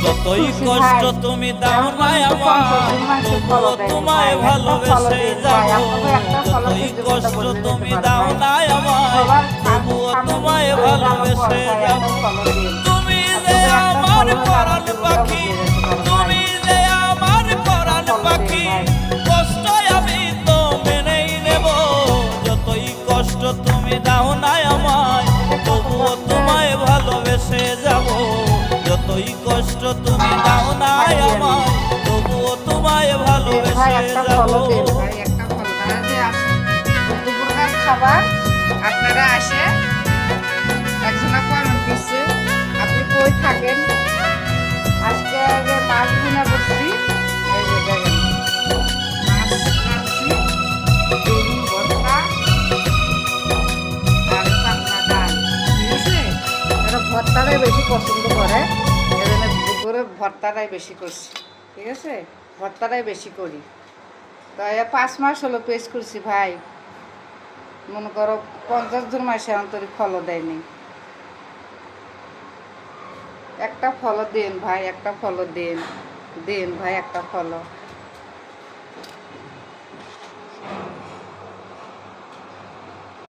যতই কষ্ট তুমি দাও না আমার, তবুও তোমায় ভালোবেসে যাব। যতই কষ্ট তুমি দাও না আমার, তবুও তোমায় ভালোবেসে যাব। তুমি যে আমার পরাণ পাখি, তুমি যে আমার পরাণ পাখি, কষ্ট আমি তো মেনেই নেব। যতই কষ্ট তুমি দাও না আমায়, তবুও তোমায় ভালোবেসে যাব। যতই কষ্ট তুমি দাও না আমায়, তবুও তোমায় ভালোবেসে যাব। খাবার আপনারা আসে একজনা কমেন্ট করছে আপনি কই থাকেন। আজকে যে মাছ ভুনা করছি, এই যে দেখেন মাছ রাখছি, বেগুন ভর্তা আর পাতলা ডাল। ঠিক আছে, এরা ভর্তাটাই বেশি পছন্দ করে, এজন্য দুপুরে ভর্তাটাই বেশি করছি। ঠিক আছে, ভর্তাটাই বেশি করি। তো 5 মাস হলো পেস্ট করছি ভাই, মনে করো 50 জন মাসে অন্তরি ফলও দেয়নি। একটা ফলও দেন ভাই, একটা ফলও দেন, দেন ভাই একটা ফলও।